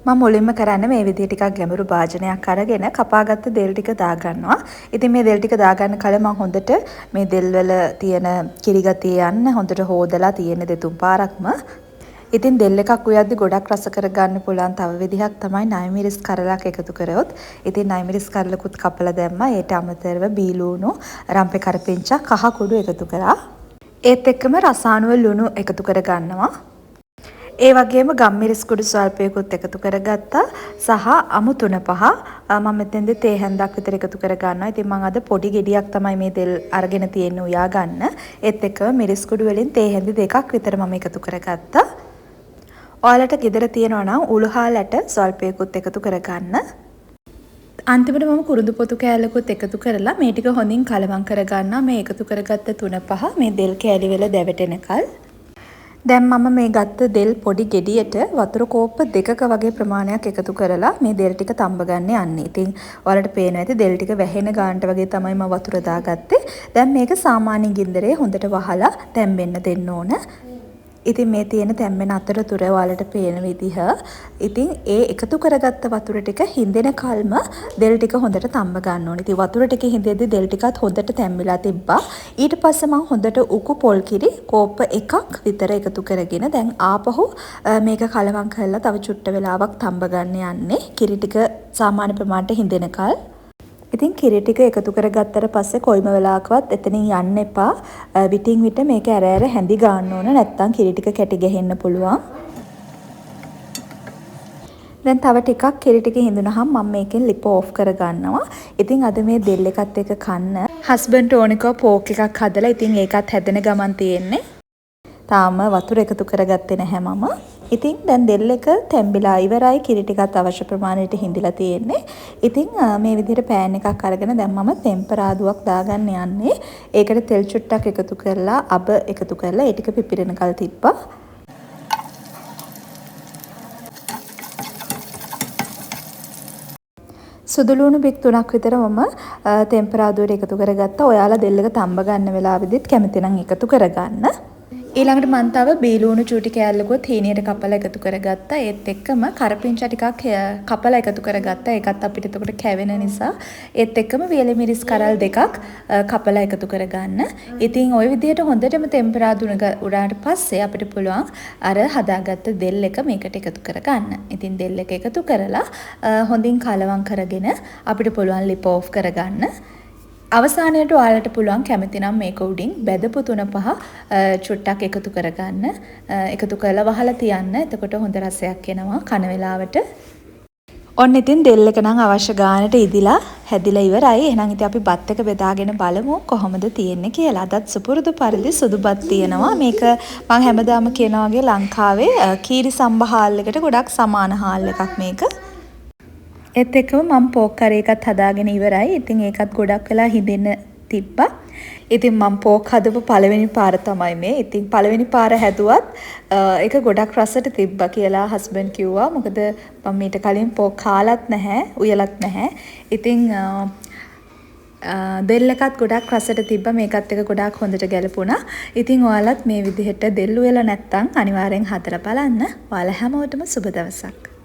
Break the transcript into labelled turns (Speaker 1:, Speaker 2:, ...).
Speaker 1: මම මුලින්ම කරන්නේ මේ විදිහ ටිකක් ගැඹුරු භාජනයක් අරගෙන කපාගත්ත දෙල් ටික දාගන්නවා. ඉතින් මේ දෙල් ටික දාගන්න කලින් මම හොඳට මේ දෙල් වල තියෙන කිරිගතිය යන්න හොඳට හොදලා තියෙන දෙතුන් පාරක්ම. ඉතින් දෙල් එකක් උයද්දි ගොඩක් රස කරගන්න පුළුවන් තව විදිහක් තමයි නයිමිරිස් කරලක් එකතු කරොත්. ඉතින් නයිමිරිස් කරලකුත් කපලා දැම්මා. ඒට අමතරව බීලුණු, රම්පේ කරපිංචා, කහ කුඩු එකතු කරා. ඒත් එක්කම රසායනික ලුණු එකතු කරගන්නවා. ඒ වගේම ගම්මිරිස් කුඩු ස්වල්පයකුත් එකතු කරගත්තා සහ අමු 3-5 මම මෙතෙන්ද තේ හැන්දක් විතර එකතු කරගන්නවා. ඉතින් මම අද පොඩි ගෙඩියක් තමයි මේ තෙල් අරගෙන තියෙන්නේ උයා ගන්න. ඒත් එක්කම මිරිස් කුඩු වලින් තේ හැන්දි 2ක් විතර මම එකතු කරගත්තා. ඔයාලට ගෙදර තියෙනවා නම් උළුහාලට ස්වල්පයකුත් එකතු කරගන්න. අන්තිමට මම කුරුඳු පොතු කෑල්ලකුත් එකතු කරලා මේ ටික හොඳින් කලවම් කරගන්නවා. මේ එකතු කරගත්ත 3-5 මේ දෙල් කෑලි වල දැවටෙනකල්. දැන් මම මේ ගත්ත දෙල් පොඩි ගෙඩියට වතුර කෝප්ප 2ක වගේ ප්‍රමාණයක් එකතු කරලා මේ දෙල් ටික තඹ ගන්න යන්නේ. ඉතින් ඔයාලට පේනවා ඇති දෙල් ටික වැහෙන ගානට වගේ තමයි මම වතුර දාගත්තේ. දැන් මේක සාමාන්‍ය ගින්දරේ හොඳට වහලා තැම්බෙන්න දෙන්න ඕන. ඉතින් මේ තියෙන තැම්බෙන අතරතුර ඔයාලට පේන විදිහ ඉතින් ඒ එකතු කරගත්ත වතුර ටික හින්දෙන කල්ම දෙල් ටික හොඳට තඹ ගන්න ඕනේ. ඉතින් වතුර ටික හින්දෙද්දි දෙල් ටිකත් හොඳට තැම්බිලා තිබ්බා. ඊට පස්සේ මම හොඳට උකු පොල් කිරි කෝප්ප 1ක් විතර එකතු කරගෙන දැන් ආපහු මේක කලවම් කරලා තව චුට්ට වෙලාවක් තඹ ගන්න යන්නේ. කිරි ටික සාමාන්‍ය ප්‍රමාණයට හින්දෙන කල්. ඉතින් කිරි ටික එකතු කරගත්තට පස්සේ කොයිම වෙලාවකවත් එතනින් යන්න එපා. විටින් විට මේක ඇර ඇර හැඳි ගන්න ඕන. නැත්තම් කිරි ටික කැටි ගහෙන්න පුළුවන්. දැන් තව ටිකක් කිරි ටික හිඳුනහම මම මේකෙන් ලිප ඕෆ් කරගන්නවා. ඉතින් අද මේ දෙල් එකත් එක්ක කන්න හස්බන්ඩ් ඕනිකව පෝක් එකක් හදලා ඉතින් ඒකත් හැදෙන ගමන් තියෙන්නේ. තාම වතුර එකතු කරගත්තේ නැහැ මම. ඉතින් දැන් දෙල් එක තැම්බිලා ඉවරයි. කිරි ටිකත් අවශ්‍ය ප්‍රමාණයට හිඳිලා තියෙන්නේ. ඉතින් මේ විදිහට පෑන් එකක් අරගෙන දැන් මම ටෙම්පරාදුවක් දාගන්න යන්නේ. ඒකට තෙල් චුට්ටක් එකතු කරලා අබ එකතු කරලා ඒ ටික පිපිරෙනකල් තිබ්බා. සුදු ලුණු බික් 3ක් විතර මම ටෙම්පරාදුවට එකතු කරගත්තා. ඔයාලා දෙල් එක තඹ ගන්න වෙලාවෙදිත් කැමති නම් එකතු කරගන්න. ඊළඟට මම තව බීලුණු චූටි කෑල්ලකුත් හීනියට කපලා එකතු කරගත්තා. ඒත් එක්කම කරපිංචා ටිකක් කපලා එකතු කරගත්තා. ඒකත් අපිට එතකොට කැවෙන නිසා. ඒත් එක්කම වියලි මිරිස් කරල් 2ක් කපලා එකතු කරගන්න. ඉතින් ওই විදිහට හොඳටම ටෙම්පරාදුන උඩාට පස්සේ අපිට පුළුවන් අර හදාගත්ත දෙල් එක මේකට එකතු කරගන්න. ඉතින් දෙල් එක එකතු කරලා හොඳින් කලවම් කරගෙන අපිට පුළුවන් ලිප ඕෆ් කරගන්න. අවසානයට ඔයාලට පුළුවන් කැමති නම් මේක උඩින් බෙදපු 3-5 චුට්ටක් එකතු කරගන්න. එකතු කරලා වහලා තියන්න. එතකොට හොඳ රසයක් එනවා කන වෙලාවට. ඔන්න ඉතින් දෙල් එක නම් අවශ්‍ය ගානට ඉදිලා හැදිලා ඉවරයි. එහෙනම් ඉතින් අපි බත් එක බෙදාගෙන බලමු කොහොමද තියෙන්නේ කියලා. අදත් සුපුරුදු පරිදි සුදු බත් තියෙනවා. මේක මම හැමදාම කියනා වගේ ලංකාවේ කීරි සම්බහාල් එකට ගොඩක් සමාන හාල් එකක් මේක. ඒත් එක්කම මම පෝක් කරේ එකත් හදාගෙන ඉවරයි. ඉතින් ඒකත් ගොඩක් වෙලා හිඳෙන්න තිබ්බා. ඉතින් මම පෝක් හදපු පළවෙනි පාර තමයි මේ. ඉතින් පළවෙනි පාර හැදුවත් ඒක ගොඩක් රසට තිබ්බා කියලා හස්බන්ඩ් කිව්වා. මොකද මම මීට කලින් පෝක් කාලත් නැහැ, උයලත් නැහැ. ඉතින් දෙල් එකත් ගොඩක් රසට තිබ්බා. මේකත් එක ගොඩක් හොඳට ගැලපුණා. ඉතින් ඔයාලත් මේ විදිහට දෙල් උයලා නැත්තම් අනිවාර්යෙන් හදලා බලන්න. ඔයාලා හැමෝටම සුබ දවසක්.